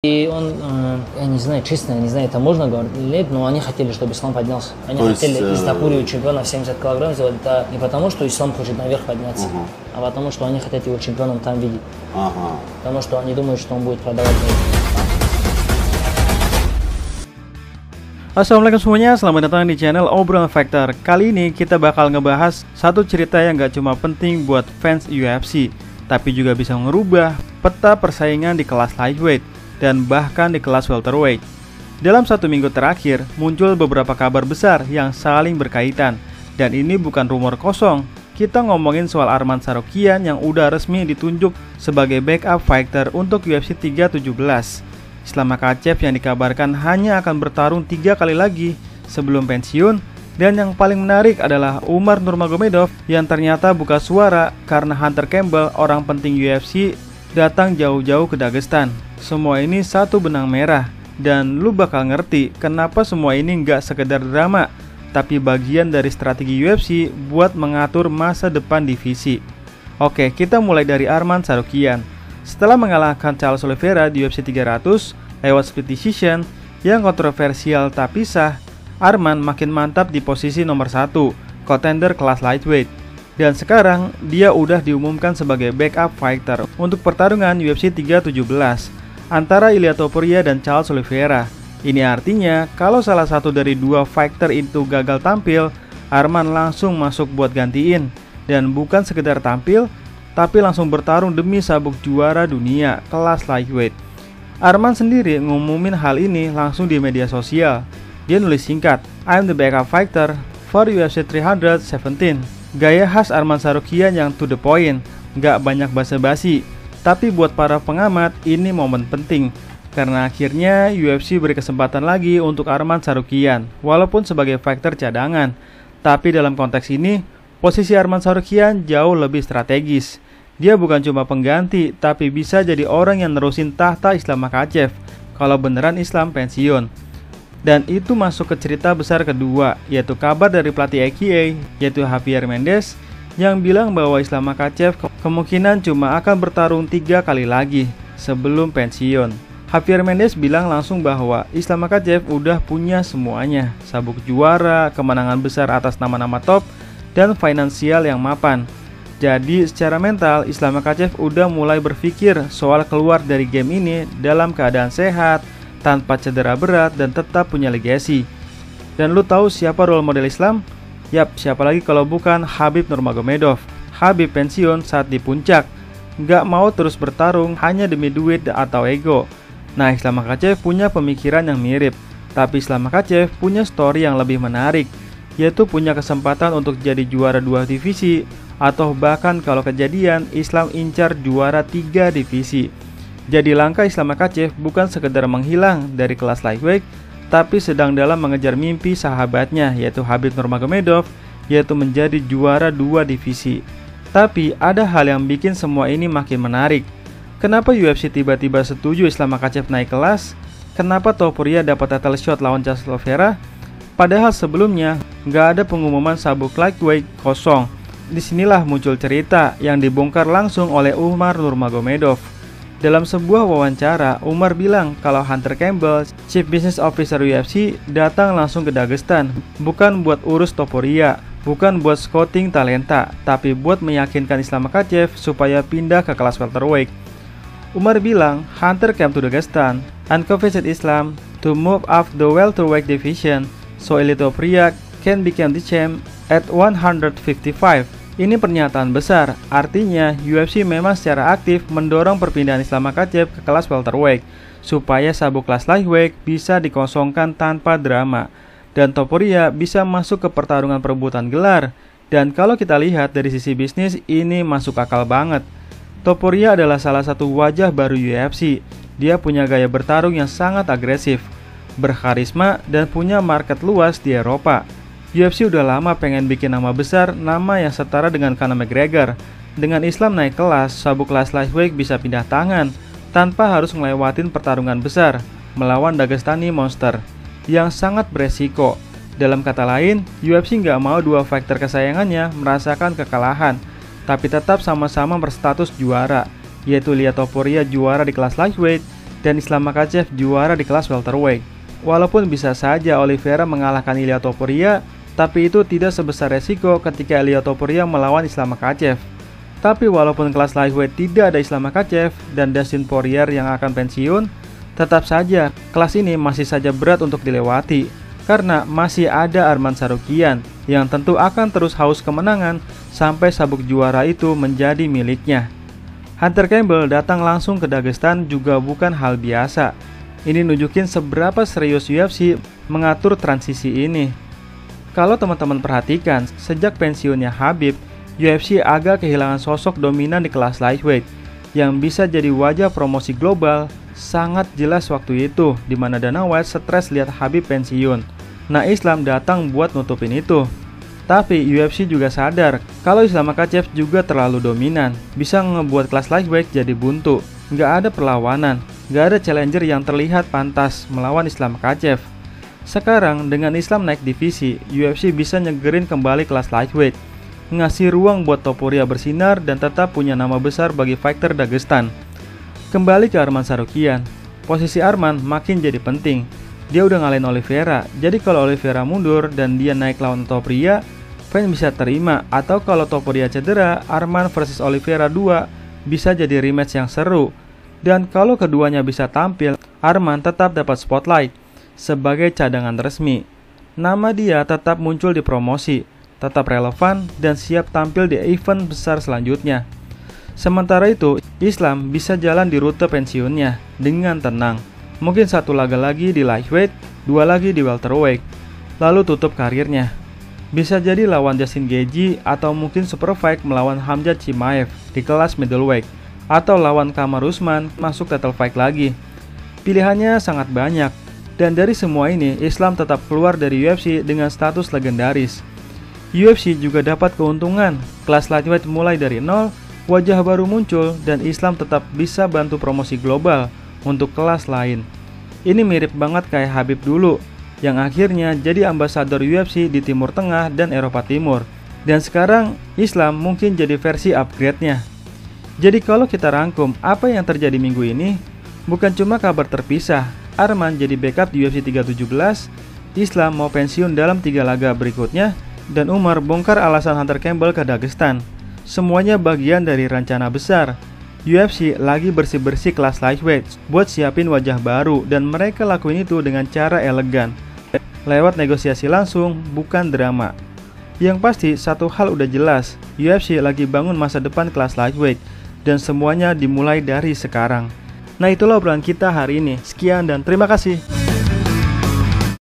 И он, я не знаю, честно, я не знаю, это можно говорить, но они хотели, чтобы ислам поднялся. Они хотели из Токурио чемпиона в 70 килограмм сделать. Это не потому, что ислам хочет наверх подняться, а потому, что они хотят его чемпионом там видеть. Потому что они думают, что он будет продавать. Assalamualaikum semuanya, selamat datang di channel Obrolan Factor. Kali ini kita bakal ngebahas satu cerita yang gak cuma penting buat fans UFC, tapi juga bisa merubah peta persaingan di kelas lightweight dan bahkan di kelas welterweight. Dalam satu minggu terakhir, muncul beberapa kabar besar yang saling berkaitan. Dan ini bukan rumor kosong, kita ngomongin soal Arman Tsarukyan yang udah resmi ditunjuk sebagai backup fighter untuk UFC 317. Islam Makhachev yang dikabarkan hanya akan bertarung 3 kali lagi sebelum pensiun. Dan yang paling menarik adalah Umar Nurmagomedov yang ternyata buka suara karena Hunter Campbell, orang penting UFC, datang jauh-jauh ke Dagestan. Semua ini satu benang merah, dan lu bakal ngerti kenapa semua ini nggak sekedar drama, tapi bagian dari strategi UFC buat mengatur masa depan divisi. Oke, kita mulai dari Arman Tsarukyan. Setelah mengalahkan Charles Oliveira di UFC 300 lewat split decision yang kontroversial tapi sah, Arman makin mantap di posisi nomor 1, contender kelas lightweight. Dan sekarang dia udah diumumkan sebagai backup fighter untuk pertarungan UFC 317 antara Ilia Topuria dan Charles Oliveira. Ini artinya kalau salah satu dari dua fighter itu gagal tampil, Arman langsung masuk buat gantiin. Dan bukan sekedar tampil, tapi langsung bertarung demi sabuk juara dunia kelas lightweight. Arman sendiri ngumumin hal ini langsung di media sosial. Dia nulis singkat, "I'm the backup fighter for UFC 317. Gaya khas Arman Tsarukyan yang to the point, gak banyak basa-basi. Tapi buat para pengamat, ini momen penting. Karena akhirnya UFC beri kesempatan lagi untuk Arman Tsarukyan, walaupun sebagai fighter cadangan. Tapi dalam konteks ini, posisi Arman Tsarukyan jauh lebih strategis. Dia bukan cuma pengganti, tapi bisa jadi orang yang nerusin tahta Islam Makhachev kalau beneran Islam pensiun." Dan itu masuk ke cerita besar kedua, yaitu kabar dari pelatih AKA, yaitu Javier Mendez, yang bilang bahwa Islam Makhachev kemungkinan cuma akan bertarung 3 kali lagi sebelum pensiun. Javier Mendez bilang langsung bahwa Islam Makhachev udah punya semuanya, sabuk juara, kemenangan besar atas nama-nama top, dan finansial yang mapan. Jadi secara mental, Islam Makhachev udah mulai berpikir soal keluar dari game ini dalam keadaan sehat, tanpa cedera berat, dan tetap punya legacy. Dan lu tahu siapa role model Islam? Yap, siapa lagi kalau bukan Khabib Nurmagomedov. Khabib pensiun saat di puncak, nggak mau terus bertarung hanya demi duit atau ego. Nah, Islam Makhachev punya pemikiran yang mirip, tapi Islam Makhachev punya story yang lebih menarik, yaitu punya kesempatan untuk jadi juara 2 divisi, atau bahkan kalau kejadian Islam incar juara 3 divisi. Jadi langkah Islam Makhachev bukan sekedar menghilang dari kelas lightweight, tapi sedang dalam mengejar mimpi sahabatnya, yaitu Khabib Nurmagomedov, yaitu menjadi juara 2 divisi. Tapi ada hal yang bikin semua ini makin menarik. Kenapa UFC tiba-tiba setuju Islam Makhachev naik kelas? Kenapa Topuria dapat title shot lawan Charles Oliveira? Padahal sebelumnya nggak ada pengumuman sabuk lightweight kosong. Disinilah muncul cerita yang dibongkar langsung oleh Umar Nurmagomedov. Dalam sebuah wawancara, Umar bilang kalau Hunter Campbell, Chief Business Officer UFC, datang langsung ke Dagestan, bukan buat urus Topuria, bukan buat scouting talenta, tapi buat meyakinkan Islam Makhachev supaya pindah ke kelas welterweight. Umar bilang, Hunter came to Dagestan and convinced Islam to move up the welterweight division, so Ilia Topuria can become the champ at 155. Ini pernyataan besar, artinya UFC memang secara aktif mendorong perpindahan Islam Makhachev ke kelas welterweight supaya sabuk kelas lightweight bisa dikosongkan tanpa drama dan Topuria bisa masuk ke pertarungan perebutan gelar. Dan kalau kita lihat dari sisi bisnis, ini masuk akal banget. Topuria adalah salah satu wajah baru UFC. Dia punya gaya bertarung yang sangat agresif, berkarisma, dan punya market luas di Eropa. UFC udah lama pengen bikin nama besar, nama yang setara dengan Conor McGregor. Dengan Islam naik kelas, sabuk kelas lightweight bisa pindah tangan tanpa harus ngelewatin pertarungan besar melawan Dagestani Monster yang sangat beresiko. Dalam kata lain, UFC nggak mau dua fighter kesayangannya merasakan kekalahan, tapi tetap sama-sama berstatus juara, yaitu Ilia Topuria juara di kelas lightweight dan Islam Makhachev juara di kelas welterweight. Walaupun bisa saja Oliveira mengalahkan Ilia Topuria, tapi itu tidak sebesar resiko ketika Ilia Topuria melawan Islam Makhachev. Tapi walaupun kelas lightweight tidak ada Islam Makhachev dan Dustin Poirier yang akan pensiun, tetap saja kelas ini masih saja berat untuk dilewati, karena masih ada Arman Tsarukyan yang tentu akan terus haus kemenangan sampai sabuk juara itu menjadi miliknya. Hunter Campbell datang langsung ke Dagestan juga bukan hal biasa. Ini nunjukin seberapa serius UFC mengatur transisi ini. Kalau teman-teman perhatikan, sejak pensiunnya Khabib, UFC agak kehilangan sosok dominan di kelas lightweight yang bisa jadi wajah promosi global. Sangat jelas waktu itu, di mana Dana White stres lihat Khabib pensiun. Nah, Islam datang buat nutupin itu. Tapi UFC juga sadar kalau Islam Makhachev juga terlalu dominan, bisa ngebuat kelas lightweight jadi buntu. Nggak ada perlawanan, nggak ada challenger yang terlihat pantas melawan Islam Makhachev. Sekarang dengan Islam naik divisi, UFC bisa nyegerin kembali kelas lightweight, ngasih ruang buat Topuria bersinar dan tetap punya nama besar bagi fighter Dagestan. Kembali ke Arman Tsarukyan, posisi Arman makin jadi penting. Dia udah ngalahin Oliveira, jadi kalau Oliveira mundur dan dia naik lawan Topuria, fans bisa terima. Atau kalau Topuria cedera, Arman versus Oliveira 2 bisa jadi rematch yang seru. Dan kalau keduanya bisa tampil, Arman tetap dapat spotlight sebagai cadangan resmi. Nama dia tetap muncul di promosi, tetap relevan dan siap tampil di event besar selanjutnya. Sementara itu, Islam bisa jalan di rute pensiunnya dengan tenang. Mungkin 1 laga lagi di lightweight, 2 lagi di welterweight, lalu tutup karirnya. Bisa jadi lawan Justin Gaethje atau mungkin super fight melawan Khamzat Chimaev di kelas middleweight, atau lawan Kamaru Usman masuk title fight lagi. Pilihannya sangat banyak, dan dari semua ini Islam tetap keluar dari UFC dengan status legendaris. UFC juga dapat keuntungan, kelas lightweight mulai dari nol, wajah baru muncul, dan Islam tetap bisa bantu promosi global untuk kelas lain. Ini mirip banget kayak Khabib dulu, yang akhirnya jadi ambasador UFC di Timur Tengah dan Eropa Timur. Dan sekarang Islam mungkin jadi versi upgrade-nya. Jadi kalau kita rangkum apa yang terjadi minggu ini, bukan cuma kabar terpisah, Arman jadi backup di UFC 317, Islam mau pensiun dalam 3 laga berikutnya, dan Umar bongkar alasan Hunter Campbell ke Dagestan. Semuanya bagian dari rencana besar. UFC lagi bersih-bersih kelas lightweight buat siapin wajah baru, dan mereka lakuin itu dengan cara elegan, lewat negosiasi langsung, bukan drama. Yang pasti satu hal udah jelas, UFC lagi bangun masa depan kelas lightweight, dan semuanya dimulai dari sekarang. Nah, itulah obrolan kita hari ini. Sekian dan terima kasih.